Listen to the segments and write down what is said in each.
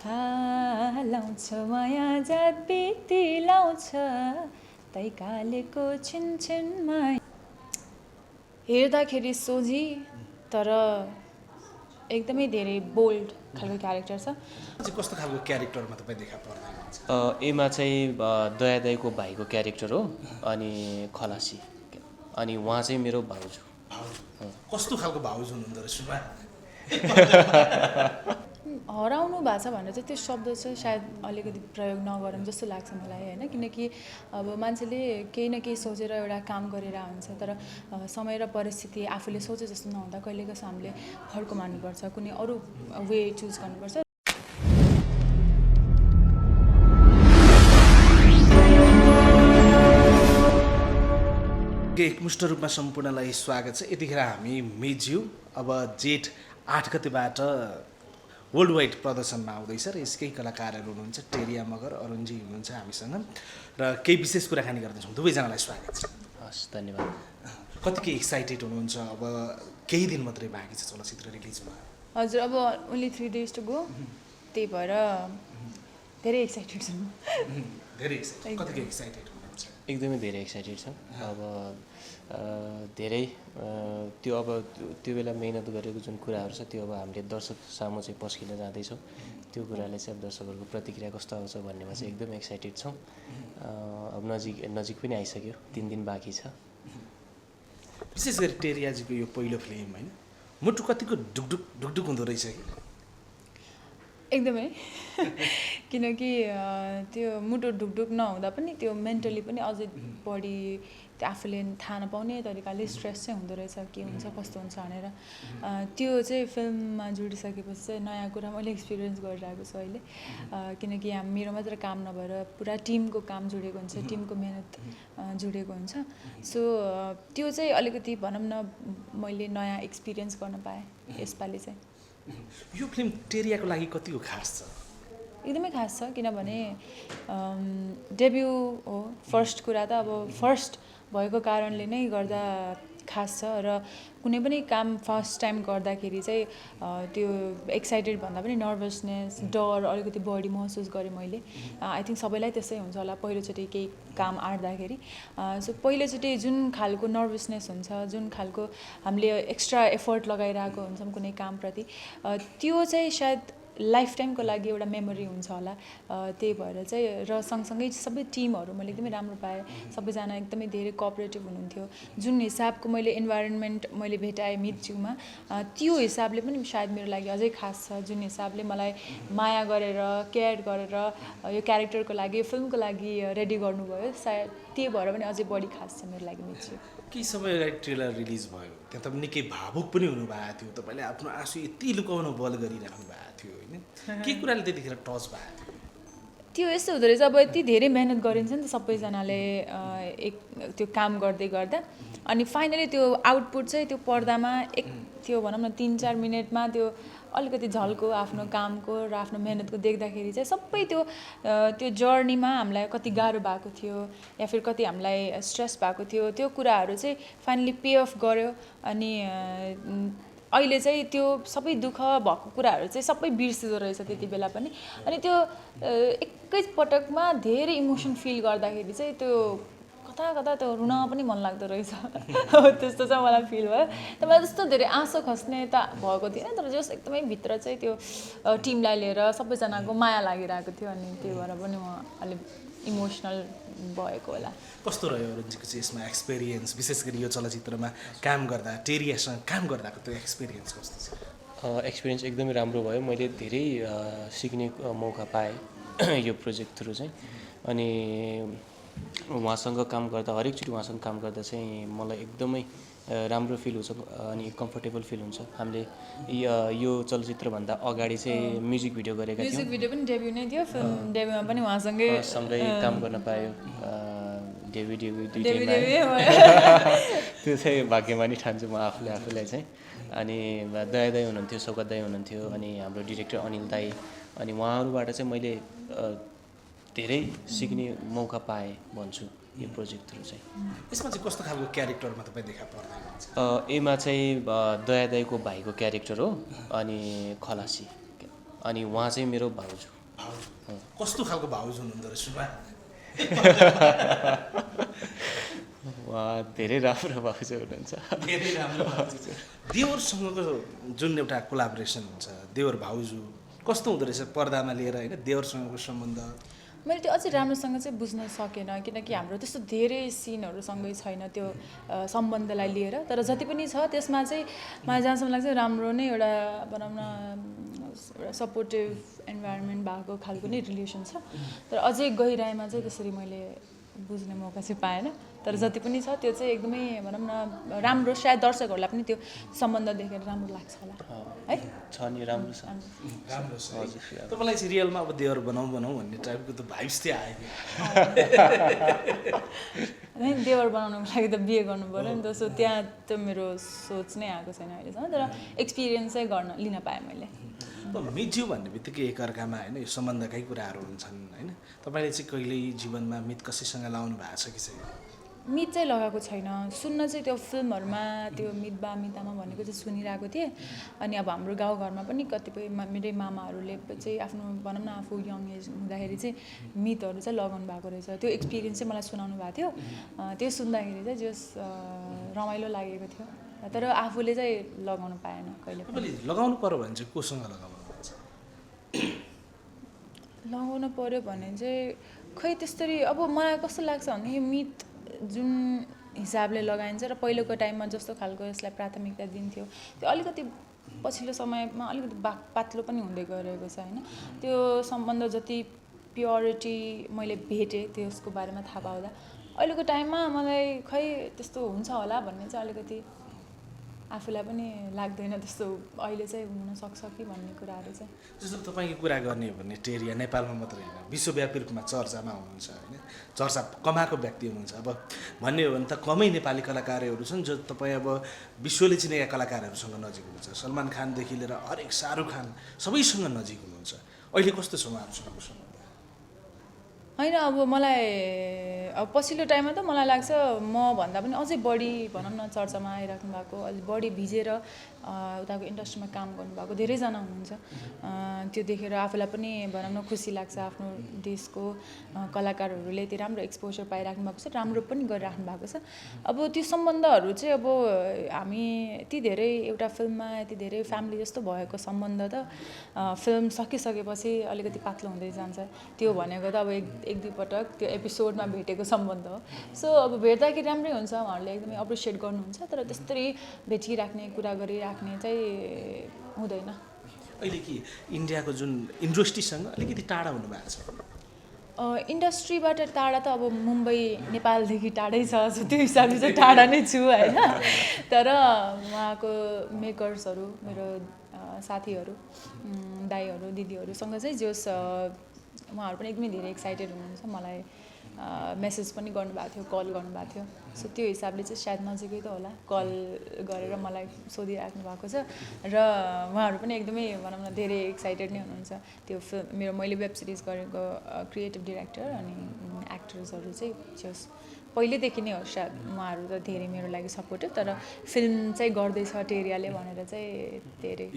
लाउँछ माया जात बिती लाउँछ तैकालेको छिनछिनमा हेर्दाखेरि सोझी तर एकदमै धेरै बोल्ड खालको क्यारेक्टर छ। चाहिँ कस्तो खालको क्यारेक्टरमा तपाईँ देखा पर्दै हुनुहुन्छ? एमा चाहिँ दयादाईको भाइको क्यारेक्टर हो अनि खलासी अनि उहाँ चाहिँ मेरो भाउजू। कस्तो खालको भाउजू हुनुहुँदो रहेछ बा? हराउनु भएको छ भनेर चाहिँ त्यो शब्द चाहिँ सायद अलिकति प्रयोग नगरौँ जस्तो लाग्छ मलाई होइन, किनकि अब मान्छेले केही न केही सोचेर एउटा काम गरेर हुन्छ, तर समय र परिस्थिति आफूले सोचे जस्तो नहुँदा कहिले कसो हामीले फर्को मान्नुपर्छ, कुनै अरू वे चुज गर्नुपर्छ। एकमुष्ट रूपमा सम्पूर्णलाई स्वागत छ। यतिखेर हामी मेज्यू अब जेठ 8 गतेबाट वर्ल्ड वाइड प्रदर्शनमा आउँदैछ र यसकै कलाकारहरू हुनुहुन्छ टेरिया मगर, अरुणजी हुनुहुन्छ हामीसँग र केही विशेष कुराकानी गर्दैछौँ। दुवैजनालाई स्वागत छ। हस्, धन्यवाद। कतिकै एक्साइटेड हुनुहुन्छ? अब केही दिन मात्रै बाँकी छ चलचित्र रिलिजमा। हजुर, अब ओन्ली 3 days to go, त्यही भएर धेरै एक्साइटेड छु। धेरै एक्साइटेड? कतिकै एक्साइटेड हुनुहुन्छ? एकदमै धेरै एक्साइटेड छ। अब धेरै त्यो बेला मेहनत गरेको जुन कुराहरू छ त्यो अब हामीले दर्शक सामु चाहिँ पस्किन जाँदैछौँ। त्यो कुराले चाहिँ अब दर्शकहरूको प्रतिक्रिया कस्तो आउँछ भन्नेमा चाहिँ एकदम एक्साइटेड छौँ। अब नजिक पनि आइसक्यो, 3 दिन बाँकी छ। विशेष गरी टेरियाजीको यो पहिलो फिल्म होइन, मुटु कतिको ढुकढुक ढुकढुक हुँदो रहेछ कि? एकदमै किनकि त्यो मुटु ढुकढुक नहुँदा पनि त्यो मेन्टली पनि अझै बढी त्यो आफूले थाहा नपाउने तरिकाले स्ट्रेस चाहिँ हुँदो रहेछ, के हुन्छ कस्तो हुन्छ भनेर। त्यो चाहिँ फिल्ममा जोडिसकेपछि चाहिँ नयाँ कुरा मैले एक्सपिरियन्स गरिरहेको छु अहिले, किनकि मेरो मात्र काम नभएर पुरा टिमको काम जोडिएको हुन्छ, टिमको मेहनत जोडिएको हुन्छ। सो त्यो चाहिँ अलिकति भनौँ न मैले नयाँ एक्सपिरियन्स गर्न पाएँ यसपालि चाहिँ। यो फिल्म टेरियाको लागि कतिको खास छ? एकदमै खास छ, किनभने डेब्यू हो। फर्स्ट कुरा त अब फर्स्ट भएको कारणले नै गर्दा खास छ र कुनै पनि काम फर्स्ट टाइम गर्दाखेरि चाहिँ त्यो एक्साइटेड भन्दा पनि नर्भसनेस, डर अलिकति बढी महसुस गरेँ मैले। आई थिङ्क सबैलाई त्यस्तै हुन्छ होला पहिलोचोटि केही काम आँट्दाखेरि। सो पहिलोचोटि जुन खालको नर्भसनेस हुन्छ, जुन खालको हामीले एक्स्ट्रा एफर्ट लगाइरहेको हुन्छौँ कुनै कामप्रति, त्यो चाहिँ सायद लाइफ टाइमको लागि एउटा मेमोरी हुन्छ होला। त्यही भएर चाहिँ र सँगसँगै सबै टिमहरू मैले एकदमै राम्रो पाएँ। सबैजना एकदमै धेरै कोअपरेटिभ हुनुहुन्थ्यो। जुन हिसाबको मैले इन्भाइरोन्मेन्ट मैले भेटाएँ मितज्यूमा, त्यो हिसाबले पनि सायद मेरो लागि अझै खास छ। जुन हिसाबले मलाई माया गरेर केयर गरेर यो क्यारेक्टरको लागि, यो फिल्मको लागि रेडी गर्नुभयो, सायद त्यही भएर पनि अझै बढी खास छ मेरो लागि मितज्यू। केही समय अगाडि ट्रेलर रिलिज भयो, त्यहाँ त निकै भावुक पनि हुनुभएको थियो। तपाईँले आफ्नो आँसु यति लुकाउन बल गरिराख्नु भएको थियो होइन, के कुराले त्यतिखेर टच भयो? त्यो यस्तो हुँदो रहेछ, अब यति धेरै मेहनत गरिन्छ नि त सबैजनाले त्यो काम गर्दै गर्दा, अनि फाइनली त्यो आउटपुट चाहिँ त्यो पर्दामा त्यो भनौँ न 3-4 मिनटमा त्यो अलिकति झल्को आफ्नो कामको र आफ्नो मेहनतको देख्दाखेरि चाहिँ सबै त्यो जर्नीमा हामीलाई कति गाह्रो भएको थियो या फिर कति हामीलाई स्ट्रेस भएको थियो, त्यो कुराहरू चाहिँ फाइनली पे अफ गर्यो। अनि अहिले चाहिँ त्यो सबै दुःख भएको कुराहरू चाहिँ सबै बिर्सिँदो रहेछ त्यति बेला पनि। अनि त्यो एकैपटकमा धेरै इमोसन फिल गर्दाखेरि चाहिँ त्यो कता कता त्यो रुन पनि मन लाग्दो रहेछ। त्यस्तो चाहिँ मलाई फिल भयो। त मलाई त्यस्तो धेरै आँसु खस्ने त भएको थिएन, तर जस एकदमै भित्र चाहिँ त्यो टिमलाई लिएर सबैजनाको माया लागिरहेको थियो, अनि त्यही भएर पनि म अलिक इमोसनल भएको होला। कस्तो रह्यो अरुणजीको चाहिँ यसमा एक्सपिरियन्स, विशेष गरी यो चलचित्रमा काम गर्दा, टेरियासँग काम गर्दाको त्यो एक्सपिरियन्स कस्तो छ? एक्सपिरियन्स एकदमै राम्रो भयो। मैले धेरै सिक्ने मौका पाएँ यो प्रोजेक्ट थ्रु चाहिँ। अनि उहाँसँग काम गर्दा, हरेकचोटि उहाँसँग काम गर्दा चाहिँ मलाई एकदमै राम्रो फिल हुन्छ अनि कम्फर्टेबल फिल हुन्छ। हामीले यो चलचित्रभन्दा अगाडि चाहिँ म्युजिक भिडियो गरेका थियौँ। म्युजिक भिडियो पनि डेब्यू नै थियो, फिल्म डेब्यूमा पनि उहाँसँगै सँगै काम गर्न पायो। डेब्यू त्यो चाहिँ भाग्यमानी ठान्छु म आफूलाई चाहिँ। अनि दया दाई हुनुहुन्थ्यो, सौगत दाई हुनुहुन्थ्यो, अनि हाम्रो डिरेक्टर अनिल दाई, अनि उहाँहरूबाट चाहिँ मैले धेरै सिक्ने मौका पाएँ भन्छु यो प्रोजेक्ट थ्रु चाहिँ। यसमा चाहिँ कस्तो खालको क्यारेक्टरमा तपाईँ देखा पर्दै हुनुहुन्छ? एमा चाहिँ दया दाईको भाइको क्यारेक्टर हो अनि खलासी। अनि उहाँ चाहिँ मेरो भाउजू। कस्तो खालको भाउजू हुनुहुँदो रहेछ सुमा? उहाँ धेरै राम्रो भाउजू हुनुहुन्छ। धेरै राम्रो भाउजू। देवरसँगको जुन एउटा कोलाबोरेसन हुन्छ, देवर भाउजू कस्तो हुँदो रहेछ पर्दामा लिएर होइन देवरसँगको सम्बन्ध? मैले त्यो अझै राम्रोसँग चाहिँ बुझ्न सकेन किनकि हाम्रो त्यस्तो धेरै सिनहरूसँगै छैन त्यो सम्बन्धलाई लिएर। तर जति पनि छ त्यसमा चाहिँ मलाई जहाँसम्म लाग्छ राम्रो नै एउटा भनौँ न एउटा सपोर्टिभ इन्भाइरोमेन्ट भएको खालको नै रिलेसन छ। तर अझै गहिराइमा चाहिँ त्यसरी मैले बुझ्ने मौका चाहिँ पाएन। तर जति पनि छ त्यो चाहिँ एकदमै भनौँ न राम्रो, सायद दर्शकहरूलाई पनि त्यो सम्बन्ध देखेर राम्रो लाग्छ होला है। छ नि, राम्रो छ। राम्रो छ। तपाईँलाई चाहिँ रियलमा अब देवर बनाउँ भन्ने टाइपको त भाइब्स चाहिँ आयो। होइन देवर बनाउनुको लागि त बिहे गर्नु पऱ्यो नि त। सो त्यहाँ त मेरो सोच नै आएको छैन अहिलेसम्म। तर एक्सपिरियन्स चाहिँ लिन पाएँ मैले। मिज्यू भन्ने बित्तिकै एकअर्कामा होइन यो सम्बन्धकै कुराहरू हुन्छन् होइन। तपाईँले चाहिँ कहिल्यै जीवनमा मित कसैसँग लाउनु भएको छ कि छैन? मित चाहिँ लगाएको छैन। सुन्न चाहिँ त्यो फिल्महरूमा त्यो मित बा मितामा भनेको चाहिँ सुनिरहेको थिएँ। अनि अब हाम्रो गाउँघरमा पनि कतिपय मेरै मामाहरूले चाहिँ आफ्नो भनौँ न आफू यङ एज हुँदाखेरि चाहिँ मितहरू चाहिँ लगाउनु भएको रहेछ। त्यो एक्सपिरियन्स चाहिँ मलाई सुनाउनु भएको थियो। त्यो सुन्दाखेरि चाहिँ जस रमाइलो लागेको थियो। तर आफूले चाहिँ लगाउनु पाएन कहिले पनि। लगाउनु पर्यो भने चाहिँ कोसँग लगाउनु पर्छ? लगाउनु पर्यो भने चाहिँ खै त्यस्तरी अब मलाई कस्तो लाग्छ भने यो मित जुन हिसाबले लगाइन्छ र पहिलोको टाइममा जस्तो खालको यसलाई प्राथमिकता दिन्थ्यो त्यो अलिकति पछिल्लो समयमा अलिकति पातलो पनि हुँदै गइरहेको छ होइन। त्यो सम्बन्ध जति प्योरिटी मैले भेटेँ त्यसको बारेमा थाहा पाउँदा अहिलेको टाइममा मलाई खै त्यस्तो हुन्छ होला भन्ने चाहिँ अलिकति आफूलाई पनि लाग्दैन। त्यस्तो अहिले चाहिँ हुनसक्छ कि भन्ने कुराहरू चाहिँ। जस्तो तपाईँको कुरा गर्ने हो भने टेरिया नेपालमा मात्रै होइन विश्वव्यापी रूपमा चर्चामा हुनुहुन्छ होइन, चर्चा कमाएको व्यक्ति हुनुहुन्छ। अब भन्ने हो भने त कमै नेपाली कलाकारहरू छन् जो तपाईँ अब विश्वले चिनेका कलाकारहरूसँग नजिक हुनुहुन्छ। सलमान खानदेखि लिएर हरेक शाहरुख खान सबैसँग नजिक हुनुहुन्छ। अहिले कस्तो छ उहाँहरूसँगको सम्बन्ध? होइन अब मलाई अब पछिल्लो टाइममा त मलाई लाग्छ म भन्दा पनि अझै बढी भनौँ न चर्चामा आइराख्नु भएको, अलिक बढी भिजेर उताको इन्डस्ट्रीमा काम गर्नुभएको धेरैजना हुनुहुन्छ। त्यो देखेर आफूलाई पनि भनौँ न खुसी लाग्छ। आफ्नो देशको कलाकारहरूले त्यो राम्रो एक्सपोजर पाइराख्नु भएको छ, राम्रो पनि गरिराख्नु भएको छ। अब त्यो सम्बन्धहरू चाहिँ अब हामी यति धेरै एउटा फिल्ममा यति धेरै फ्यामिली जस्तो भएको सम्बन्ध त फिल्म सकिसकेपछि अलिकति पातलो हुँदै जान्छ। त्यो भनेको त अब एक दुई पटक त्यो एपिसोडमा भेटेको सम्बन्ध हो। सो अब भेट्दाखेरि राम्रै हुन्छ, उहाँहरूले एकदमै एप्रिसिएट गर्नुहुन्छ। तर त्यस्तरी भेटिराख्ने कुरा गरिराख्ने चाहिँ हुँदैन। अहिले कि इन्डियाको जुन इन्डस्ट्रीसँग अलिकति टाढा हुनुभएको छ? इन्डस्ट्रीबाट टाढा त अब मुम्बई नेपालदेखि टाढै छ। सो त्यो हिसाबले चाहिँ टाढा नै छु होइन। तर उहाँको मेकर्सहरू मेरो साथीहरू दाइहरू दिदीहरूसँग चाहिँ जोस उहाँहरू पनि एकदमै धेरै एक्साइटेड हुनुहुन्छ। मलाई मेसेज पनि गर्नुभएको थियो, कल गर्नुभएको थियो। सो त्यो हिसाबले चाहिँ सायद नजिकै त होला, कल गरेर मलाई सोधिराख्नु भएको छ। र उहाँहरू पनि एकदमै भनौँ न धेरै एक्साइटेड नै हुनुहुन्छ। त्यो फिल्म मैले वेब सिरिज गरेको क्रिएटिभ डिरेक्टर अनि एक्टर्सहरू चाहिँ जस पहिल्यैदेखि नै हो सायद उहाँहरू त धेरै मेरो लागि सपोर्टिभ। तर फिल्म चाहिँ गर्दैछ टेरियाले भनेर चाहिँ धेरै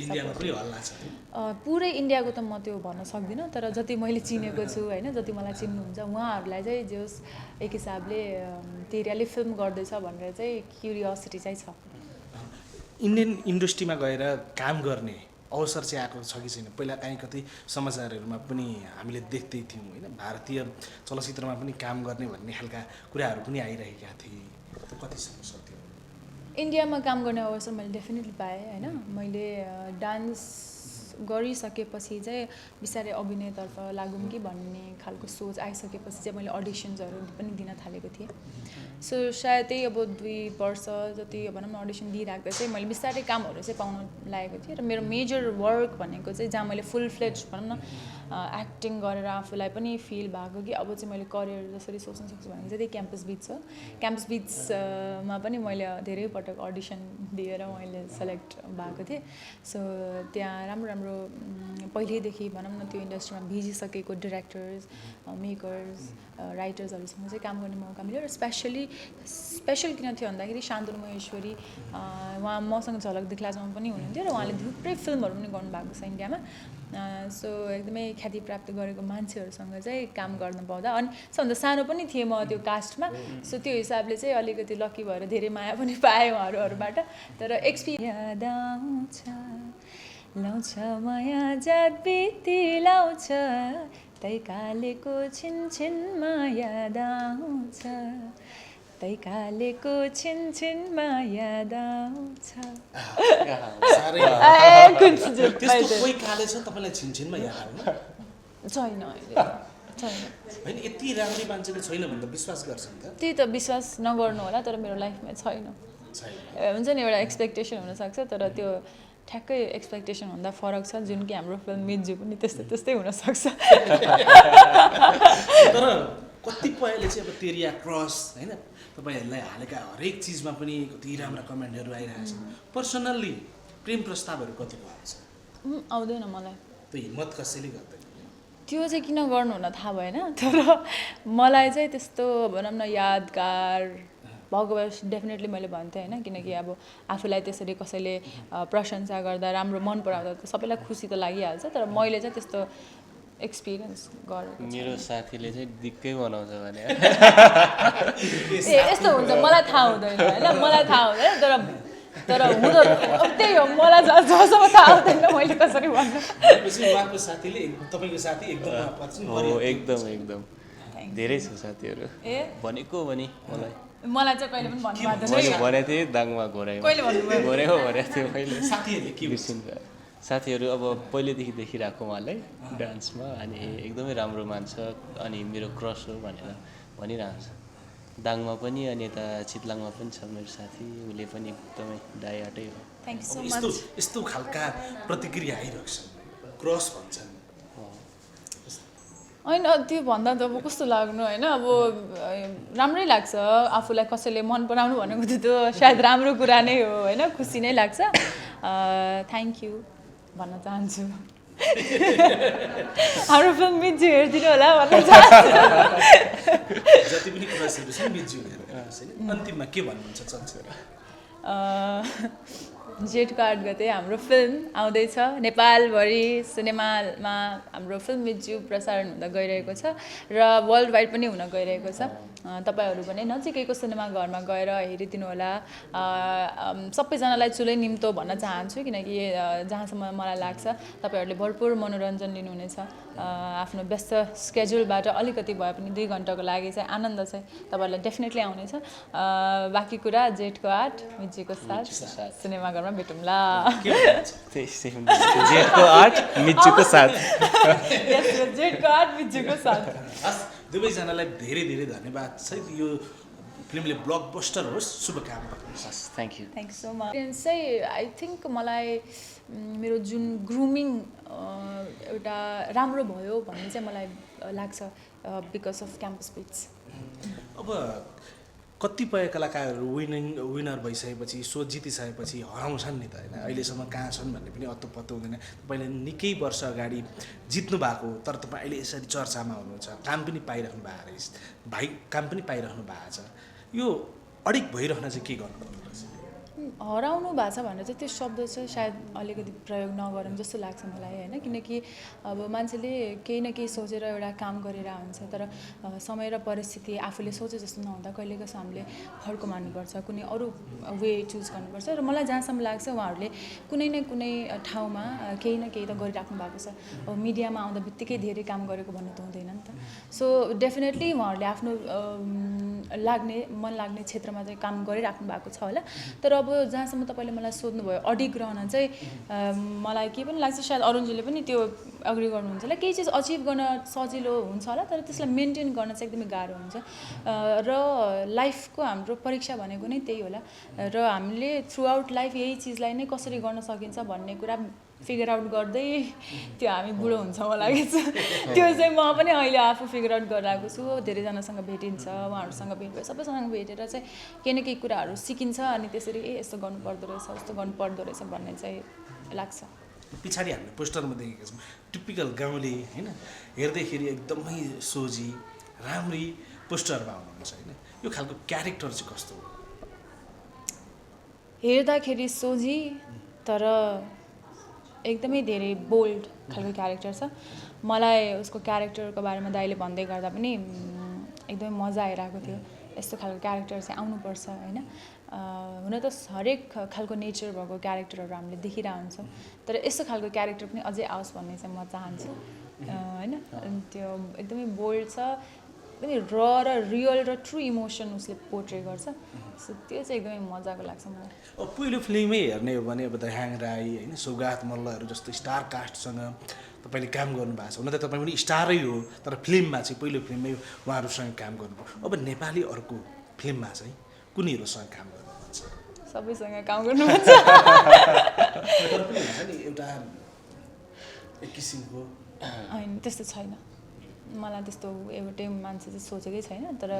पुरै इन्डियाको त म त्यो भन्न सक्दिनँ। तर जति मैले चिनेको छु होइन, जति मलाई चिन्नुहुन्छ उहाँहरूलाई चाहिँ जस एक हिसाबले टेरियाले फिल्म गर्दैछ भनेर चाहिँ क्युरियोसिटी चाहिँ छ। इन्डियन इन्डस्ट्रीमा गएर काम गर्ने अवसर चाहिँ आएको छ कि छैन? पहिला काहीँ कति समाचारहरूमा पनि हामीले देख्दै थियौँ होइन, भारतीय चलचित्रमा पनि काम गर्ने भन्ने खालका कुराहरू पनि आइरहेका थिए। कतिसम्म सत्य हो? इन्डियामा काम गर्ने अवसर मैले डेफिनेटली पाएँ होइन। मैले डान्स गरिसकेपछि चाहिँ बिस्तारै अभिनयतर्फ लागौँ कि भन्ने खालको सोच आइसकेपछि चाहिँ मैले अडिसन्सहरू पनि दिन थालेको थिएँ। सो सायद त्यही अब 2 वर्ष जति भनौँ न अडिसन दिइराख्दा चाहिँ मैले बिस्तारै कामहरू चाहिँ पाउन लागेको थिएँ। र मेरो मेजर वर्क भनेको चाहिँ जहाँ मैले फुल फ्लेज भनौँ न एक्टिङ गरेर आफूलाई पनि फिल भएको कि अब चाहिँ मैले करियर जसरी सोच्न सक्छु भनेको चाहिँ त्यही क्याम्पस बिट्स हो। क्याम्पस बिट्समा पनि मैले धेरै पटक अडिसन दिएर मैले सेलेक्ट भएको थिएँ। सो त्यहाँ राम्रो राम्रो पहिल्यैदेखि भनौँ न त्यो इन्डस्ट्रीमा भिजिसकेको डिरेक्टर्स, मेकर्स, राइटर्सहरूसँग चाहिँ काम गर्ने मौका मिल्यो। र स्पेसल किन थियो भन्दाखेरि शान्तनु महेश्वरी उहाँ मसँग झलक दिखलाजमा पनि हुनुहुन्थ्यो र उहाँले थुप्रै फिल्महरू पनि गर्नुभएको छ इन्डियामा। सो एकदमै ख्याति प्राप्त गरेको मान्छेहरूसँग चाहिँ काम गर्न पाउँदा अनि सबभन्दा सानो पनि थिएँ म त्यो कास्टमा सो त्यो हिसाबले चाहिँ अलिकति लकी भएर धेरै माया पनि पाएँ उहाँहरूबाट तर याद आउँछ लाउँछ माया जात बिती लाउँछ तैकालेको छिनछिनमा याद आउँछ तैकालेको छिनछिनमा याद आउँछ त्यस्तो कोही काले छ तपाईँलाई छिनछिनमा याद आउनु छैन होइन यति राम्रै मान्छेले छैन भने त विश्वास गर्छ नि त त्यही त विश्वास नगर्नु होला तर मेरो लाइफमा छैन हुन्छ नि एउटा एक्सपेक्टेसन हुनसक्छ तर त्यो ठ्याक्कै एक्सपेक्टेसन भन्दा फरक छ जुन कि हाम्रो फिल्म मिजु पनि त्यस्तै हुनसक्छ तर कतिपयले चाहिँ अब तेरिया क्रस होइन तपाईँहरूलाई हालेका हरेक चिजमा पनि कति राम्रा कमेन्टहरू आइरहेको छ पर्सनल्ली प्रेम प्रस्तावहरू कतिको आउँछ आउँदैन मलाई त्यो हिम्मत कसैले गर्दैन त्यो चाहिँ किन गर्नु हुन थाहा भएन तर मलाई चाहिँ त्यस्तो भनौँ न यादगार भएको भए डेफिनेटली मैले भन्थेँ होइन किनकि अब आफूलाई त्यसरी कसैले प्रशंसा गर्दा राम्रो मन पराउँदा त सबैलाई खुसी त लागिहाल्छ तर मैले चाहिँ त्यस्तो एक्सपिरियन्स गरेको मेरो साथीले चाहिँ दिक्कै बनाउँछ भने यस्तो हुन्छ मलाई थाहा हुँदैन होइन मलाई थाहा हुँदैन तर हुँदो त्यही हो मलाई जसम्म थाहा हुँदैन मैले कसरी भन्नु उहाँको साथीले तपाईँको साथी एकदम धेरै छ साथीहरू भनेको भने मलाई चाहिँ कहिले पनि भन्नु मैले भनेको थिएँ दाङमा घोराइमा भनेको थियो मैले साथीहरूले के साथीहरू अब पहिलेदेखि देखिरहेको उहाँलाई डान्समा अनि एकदमै राम्रो मान्छ अनि मेरो क्रस हो भनेर भनिरहन्छ दाङमा पनि अनि यता चितलाङमा पनि छ मेरो साथी उसले पनि एकदमै डाइहार्टै हो थ्याङ्क यू सो मच यस्तो खालका प्रतिक्रिया आइरहेको छ क्रस भन्छन् होइन त्यो भन्दा त अब कस्तो लाग्नु होइन अब राम्रै लाग्छ आफूलाई कसैले मन पराउनु भनेको त्यो सायद राम्रो कुरा नै हो होइन खुसी नै लाग्छ थ्याङ्क यू भन्न चाहन्छु हाम्रो फिल्म मिजु हेरिदिनु होला भन्न चाहन्छु जति पनि क्रसहरू छ मिजु अन्तिममा के भन्नुहुन्छ चलचित्र जेठको 8 गते हाम्रो फिल्म आउँदैछ नेपालभरि सिनेमामा हाम्रो फिल्म मिजु प्रसारण हुँदा गइरहेको छ र वर्ल्ड वाइड पनि हुन गइरहेको छ तपाईहरू पनि नजिकैको सिनेमा घरमा गएर हेरिदिनु होला सबैजनालाई चुलै निम्तो भन्न चाहन्छु किनकि जहाँसम्म मलाई लाग्छ तपाईहरूले भरपुर मनोरञ्जन लिनुहुनेछ आफ्नो व्यस्त स्केड्युलबाट अलिकति भए पनि 2 घण्टाको लागि चाहिँ आनन्द चाहिँ तपाईहरूलाई डेफिनेटली आउनेछ बाँकी कुरा जेठको 8 मिजुको साथ सिनेमा घरमा भेटौँला जेठको 8 मिजुको साथ जेठको 8 मिजुको साथ दुवैजनालाई धेरै धेरै धन्यवाद छ यो फिल्मले ब्लकबस्टर होस् शुभकामना थ्याङ्क यू सो मच चाहिँ आई थिङ्क मलाई मेरो जुन ग्रुमिङ एउटा राम्रो भयो भन्ने चाहिँ मलाई लाग्छ बिकज अफ क्याम्पस बिट्स अब कतिपय कलाकारहरू विनर भइसकेपछि सो जितिसकेपछि हराउँछन् नि त होइन अहिलेसम्म कहाँ छन् भन्ने पनि अत्तो पत्तो हुँदैन तपाईँले निकै वर्ष अगाडि जित्नु भएको तर तपाईँ अहिले यसरी चर्चामा हुनुहुन्छ काम पनि पाइराख्नु भएको काम पनि पाइराख्नु भएको छ यो अडिक भइरहन चाहिँ के गर्नुपर्छ हराउनु भएको छ भनेर चाहिँ त्यो शब्द चाहिँ सायद अलिकति प्रयोग नगरौँ जस्तो लाग्छ मलाई होइन किनकि अब मान्छेले केही न केही सोचेर एउटा काम गरेर हुन्छ तर समय र परिस्थिति आफूले सोचे जस्तो नहुँदा कहिले कसो हामीले फर्को मान्नुपर्छ कुनै अरू वे चुज गर्नुपर्छ र मलाई जहाँसम्म लाग्छ उहाँहरूले कुनै न कुनै ठाउँमा केही न केही त गरिराख्नु भएको छ अब मिडियामा आउँदा बित्तिकै धेरै काम गरेको भन्नु त हुँदैन नि त सो डेफिनेटली उहाँहरूले आफ्नो मन लाग्ने क्षेत्रमा चाहिँ काम गरिराख्नु भएको छ होला तर अब जहाँसम्म तपाईँले मलाई सोध्नुभयो अडिग रहन चाहिँ मलाई के पनि लाग्छ सायद अरुणजीले पनि त्यो अग्री गर्नुहुन्छ होला केही चिज अचिभ गर्न सजिलो हुन्छ होला तर त्यसलाई मेन्टेन गर्न चाहिँ एकदमै गाह्रो हुन्छ र लाइफको हाम्रो परीक्षा भनेको नै त्यही होला र हामीले थ्रु आउट लाइफ यही चिजलाई नै कसरी गर्न सकिन्छ भन्ने कुरा फिगर आउट गर्दै त्यो हामी बुढो हुन्छ मलाई लाग्छ त्यो चाहिँ म पनि अहिले आफू फिगर आउट गरिरहेको छु धेरैजनासँग भेटिन्छ उहाँहरूसँग भेट भयो सबैसँग भेटेर चाहिँ केही न केही कुराहरू सिकिन्छ अनि त्यसरी यस्तो गर्नुपर्दो रहेछ उस्तो गर्नुपर्दो रहेछ भन्ने चाहिँ लाग्छ पछाडि हामीले पोस्टरमा देखेका छौँ टिपिकल गाउँले होइन हेर्दैखेरि एकदमै सोझी राम्रै पोस्टरमा आउनुहुन्छ होइन यो खालको क्यारेक्टर चाहिँ कस्तो हो हेर्दाखेरि सोझी तर एकदमै धेरै बोल्ड खालको क्यारेक्टर छ मलाई उसको क्यारेक्टरको बारेमा दाइले भन्दै गर्दा पनि एकदमै मजा आइरहेको थियो यस्तो खालको क्यारेक्टर चाहिँ आउनुपर्छ होइन हुन त हरेक खालको नेचर भएको क्यारेक्टरहरू हामीले देखिरहेको हुन्छौँ तर यस्तो खालको क्यारेक्टर पनि अझै आओस् भन्ने चाहिँ म चाहन्छु होइन त्यो एकदमै बोल्ड छ पनि र रियल र ट्रु इमोसन उसले पोर्ट्रे गर्छ सो त्यो चाहिँ एकदमै मजाको लाग्छ मलाई पहिलो फिल्मै हेर्ने हो भने अब दयाङ राई होइन सौगात मल्लहरू जस्तो स्टार कास्टसँग तपाईँले काम गर्नुभएको छ हुन त तपाईँ पनि स्टारै हो तर फिल्ममा चाहिँ पहिलो फिल्ममै उहाँहरूसँग काम गर्नुभयो अब नेपाली अर्को फिल्ममा चाहिँ कुन हिरोसँग काम गर्नुहुन्छ सबैसँग काम गर्नुहुन्छ हुन्छ नि एउटा एक किसिमको होइन त्यस्तो छैन मलाई त्यस्तो एउटै मान्छे चाहिँ सोचेकै छैन तर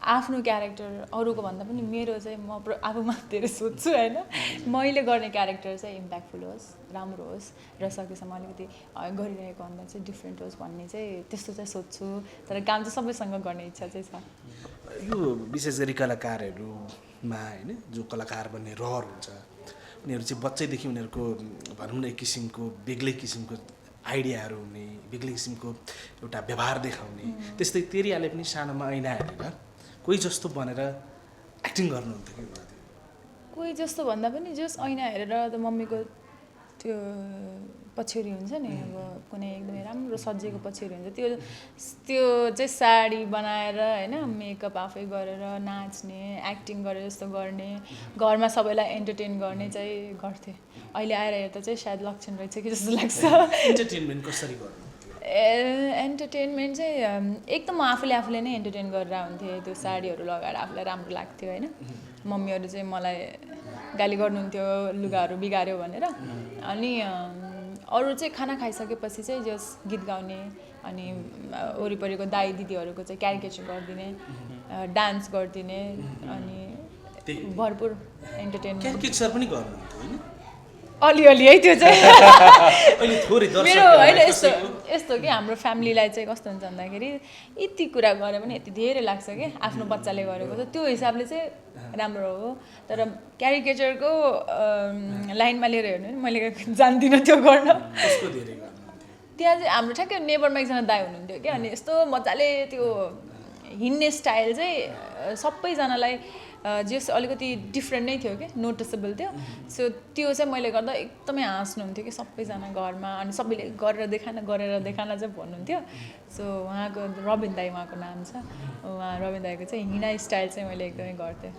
आफ्नो क्यारेक्टर अरूको भन्दा पनि मेरो चाहिँ म आफूमा धेरै सोध्छु होइन मैले गर्ने क्यारेक्टर चाहिँ इम्प्याक्टफुल होस् राम्रो होस् र सकेसम्म अलिकति गरिरहेको भन्दा चाहिँ डिफ्रेन्ट होस् भन्ने चाहिँ त्यस्तो चाहिँ सोध्छु तर काम चाहिँ सबैसँग गर्ने इच्छा चाहिँ छ यो विशेष गरी कलाकारहरूमा होइन जो कलाकार बन्ने रहर हुन्छ उनीहरू चाहिँ बच्चैदेखि उनीहरूको भनौँ न एक किसिमको बेग्लै किसिमको आइडियाहरू हुने बेग्लै किसिमको एउटा व्यवहार देखाउने त्यस्तै तेरियाले पनि सानोमा ऐना हेरेर कोही जस्तो बनेर एक्टिङ गर्नुहुन्थ्यो कि कोही जस्तो भन्दा पनि जस ऐना हेरेर त मम्मीको त्यो पछ्यौरी हुन्छ नि अब कुनै एकदमै राम्रो सजिएको पछ्यौरी हुन्छ त्यो त्यो चाहिँ साडी बनाएर होइन मेकअप आफै गरेर नाच्ने एक्टिङ गरेर जस्तो गर्ने घरमा सबैलाई एन्टरटेन गर्ने चाहिँ गर्थेँ अहिले आएर हेर्दा चाहिँ सायद लक्षण रहेछ कि जस्तो लाग्छ इन्टरटेनमेन्ट कसरी गर्नु एन्टरटेनमेन्ट चाहिँ एकदम आफूले नै एन्टरटेन गरेर हुन्थेँ त्यो साडीहरू लगाएर आफूलाई राम्रो लाग्थ्यो होइन मम्मीहरू चाहिँ मलाई गाली गर्नुहुन्थ्यो लुगाहरू बिगाऱ्यो भनेर अनि अरू चाहिँ खाना खाइसकेपछि चाहिँ जस गीत गाउने अनि वरिपरिको दाइ दिदीहरूको चाहिँ क्यारिकेचर गरिदिने डान्स गरिदिने अनि भरपुर एन्टरटेनमेन्ट क्यारिकेचर पनि गर्नुहुन्थ्यो होइन अलिअलि है त्यो चाहिँ मेरो होइन यस्तो यस्तो कि हाम्रो फ्यामिलीलाई चाहिँ कस्तो हुन्छ भन्दाखेरि यति कुरा गरे पनि यति धेरै लाग्छ कि आफ्नो बच्चाले गरेको छ त्यो हिसाबले चाहिँ राम्रो हो तर क्यारिकेचरको लाइनमा लिएर हेर्नु नि मैले जान्दिनँ त्यो गर्न त्यहाँ चाहिँ हाम्रो ठ्याक्कै नेबरमा एकजना दाइ हुनुहुन्थ्यो कि अनि यस्तो मजाले त्यो हिँड्ने स्टाइल चाहिँ सबैजनालाई जस अलिकति डिफ्रेन्ट नै थियो कि नोटिसेबल थियो सो त्यो चाहिँ मैले गर्दा एकदमै हाँस्नुहुन्थ्यो कि सबैजना घरमा अनि सबैले गरेर देखान चाहिँ भन्नुहुन्थ्यो सो उहाँको रबिन दाई उहाँको नाम छ उहाँ रबिन दाईको चाहिँ हिँडाइ स्टाइल चाहिँ मैले एकदमै गर्थेँ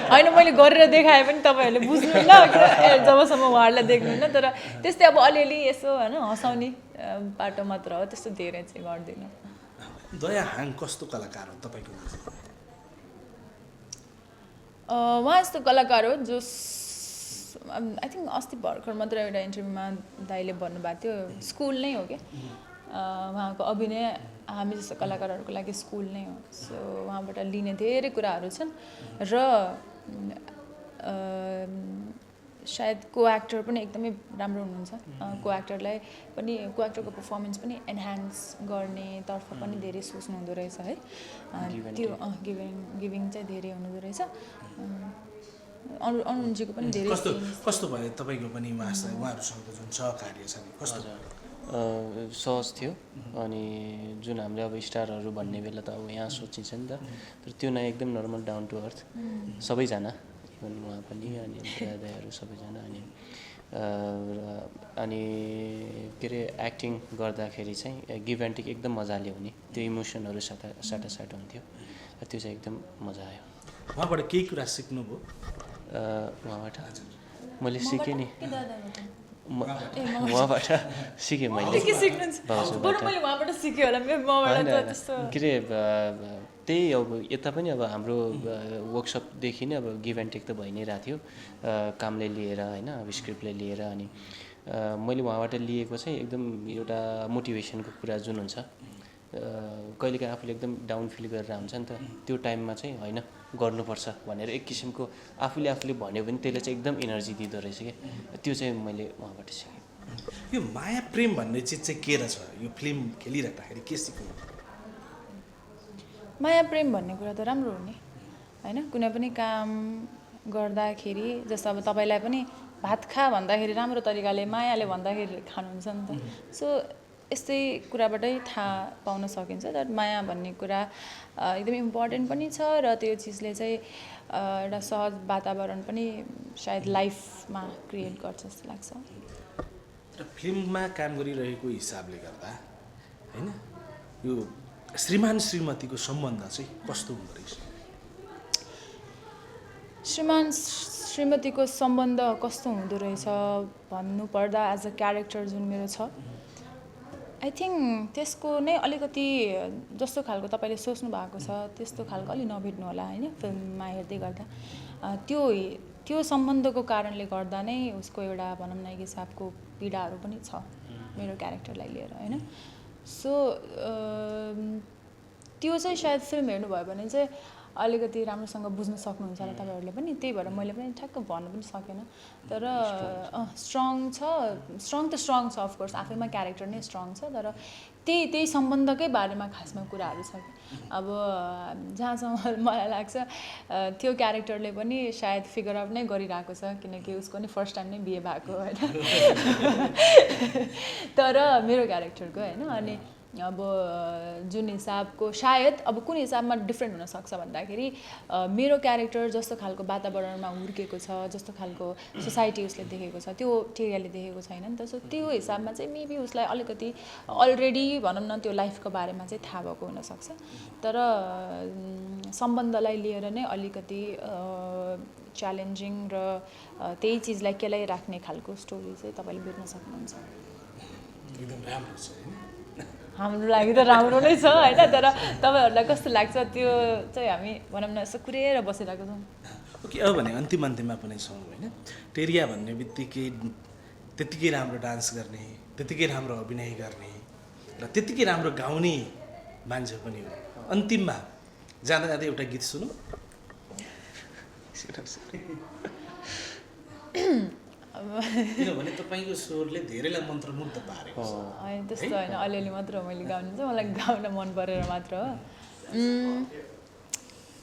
होइन मैले गरेर देखाएँ पनि तपाईँहरूले बुझ्नुहुन्न जबसम्म उहाँहरूलाई देख्नुहुन्न तर त्यस्तै अब अलिअलि यसो होइन हँसाउने बाटो मात्र हो त्यस्तो धेरै चाहिँ गर्दिनँ दया हाङ कस्तो कलाकार हो तपाईँको उहाँ यस्तो कलाकार हो जो आई थिङ्क अस्ति भर्खर मात्र एउटा इन्टरभ्यूमा दाइले भन्नुभएको थियो स्कुल नै हो क्या उहाँको अभिनय हामी जस्तो कलाकारहरूको लागि स्कुल नै हो सो उहाँबाट लिने धेरै कुराहरू छन् र सायद को एक्टर पनि एकदमै राम्रो हुनुहुन्छ को एक्टरलाई पनि को एक्टरको पर्फर्मेन्स पनि एन्हान्स गर्ने तर्फ पनि धेरै सोच्नु हुँदो रहेछ है त्यो गिभिङ चाहिँ धेरै हुँदो रहेछ अनुजीको पनि धेरै कस्तो भयो तपाईँको पनि उहाँहरूसँग जुन सहकार्य छ कस्तो सहज थियो अनि जुन हामीले अब स्टारहरू भन्ने बेला त अब यहाँ सोचिन्छ नि त तर त्यो नै एकदम नर्मल डाउन टु अर्थ सबैजना इभन उहाँ पनि अनि दादाहरू सबैजना अनि के अरे एक्टिङ गर्दाखेरि चाहिँ गिभ एन्ड टेक एकदम मजाले हुने त्यो इमोसनहरू साटासाट हुन्थ्यो त्यो चाहिँ एकदम मजा आयो उहाँबाट केही कुरा सिक्नुभयो उहाँबाट मैले सिकेँ नि उहाँबाट सिकेँ मैले के अरे त्यही अब यता पनि अब हाम्रो वर्कसपदेखि नै अब गिभ एन्ड टेक त भइ नै रहेको थियो कामले लिएर होइन अब स्क्रिप्टले लिएर अनि मैले उहाँबाट लिएको चाहिँ एकदम एउटा मोटिभेसनको कुरा जुन हुन्छ कहिलेकाहीँ आफूले एकदम डाउन फिल गरेर हुन्छ नि त त्यो टाइममा चाहिँ होइन गर्नुपर्छ भनेर एक किसिमको आफूले भन्यो भने त्यसले चाहिँ एकदम एनर्जी दिँदो रहेछ क्या त्यो चाहिँ मैले उहाँबाट सिकेँ यो माया प्रेम भन्ने चिज चाहिँ के रहेछ यो फिल्म खेलिराख्दाखेरि के सिक्नु माया प्रेम भन्ने कुरा त राम्रो हो नि होइन कुनै पनि काम गर्दाखेरि जस्तो अब तपाईँलाई पनि भात खा भन्दाखेरि राम्रो तरिकाले मायाले भन्दाखेरि खानुहुन्छ नि त सो यस्तै कुराबाटै थाहा पाउन सकिन्छ द्याट माया भन्ने कुरा एकदमै इम्पोर्टेन्ट पनि छ र त्यो चिजले चाहिँ एउटा सहज वातावरण पनि सायद लाइफमा क्रिएट गर्छ जस्तो लाग्छ र फिल्ममा काम गरिरहेको हिसाबले गर्दा होइन यो श्रीमान श्रीमतीको सम्बन्ध चाहिँ कस्तो हुँदो रहेछ श्रीमान श्रीमतीको सम्बन्ध कस्तो हुँदो रहेछ भन्नुपर्दा एज अ क्यारेक्टर जुन मेरो छ आई थिङ्क त्यसको नै अलिकति जस्तो खालको तपाईँले सोच्नु भएको छ त्यस्तो खालको अलि नभेट्नु होला होइन फिल्ममा हेर्दै गर्दा त्यो सम्बन्धको कारणले गर्दा नै उसको एउटा भनौँ न एक हिसाबको पीडाहरू पनि छ मेरो क्यारेक्टरलाई लिएर होइन सो त्यो चाहिँ सायद फिल्म हेर्नुभयो भने चाहिँ अलिकति राम्रोसँग बुझ्न सक्नुहुन्छ होला तपाईँहरूले पनि त्यही भएर मैले पनि ठ्याक्क भन्नु पनि सकेन तर स्ट्रङ त स्ट्रङ छ अफकोर्स आफैमा क्यारेक्टर नै स्ट्रङ छ तर त्यही सम्बन्धकै बारेमा खासमा कुराहरू छ अब जहाँसम्म मलाई लाग्छ त्यो क्यारेक्टरले पनि सायद फिगर आउट नै गरिरहेको छ किनकि उसको नि फर्स्ट टाइम नै बिहे भएको होइन तर मेरो क्यारेक्टरको होइन अनि अब जुन हिसाबको सायद अब कुन हिसाबमा डिफ्रेन्ट हुनसक्छ भन्दाखेरि मेरो क्यारेक्टर जस्तो खालको वातावरणमा हुर्केको छ जस्तो खालको सोसाइटी उसले देखेको छ त्यो टेरियाले देखेको छैन नि त सो त्यो हिसाबमा चाहिँ मेबी उसलाई अलिकति अलरेडी भनौँ न त्यो लाइफको बारेमा चाहिँ थाहा भएको हुनसक्छ तर सम्बन्धलाई लिएर नै अलिकति च्यालेन्जिङ र त्यही चिजलाई केलाइराख्ने खालको स्टोरी चाहिँ तपाईँले बुझ्न सक्नुहुन्छ एकदम राम्रो छ हाम्रो लागि त राम्रो नै छ होइन तर तपाईँहरूलाई कस्तो लाग्छ त्यो चाहिँ हामी भनौँ न यसो कुरेर बसिरहेको छौँ ओके अब भने अन्तिममा पनि छौँ होइन टेरिया भन्ने बित्तिकै त्यत्तिकै राम्रो डान्स गर्ने त्यत्तिकै राम्रो अभिनय गर्ने र त्यत्तिकै राम्रो गाउने मान्छे पनि हो अन्तिममा जाँदा जाँदै एउटा गीत सुनौँ किनभने तपाईँको स्वरले धेरैलाई मन्त्रमुग्ध पारेको छ होइन त्यस्तो होइन अलिअलि मात्र हो मैले गाउनु चाहिँ मलाई गाउन मन परेर मात्र हो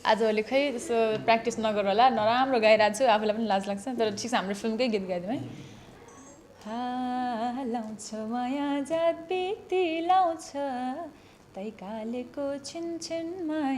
आजभोलि खै त्यस्तो प्र्याक्टिस नगर होला नराम्रो गाइरहेको छु आफूलाई पनि लाज लाग्छ तर ठिक छ हाम्रो फिल्मकै गीत गाइदिउँ है लाउँछ माया जात बिती लाउँछ तै कालेको छिनछिनमा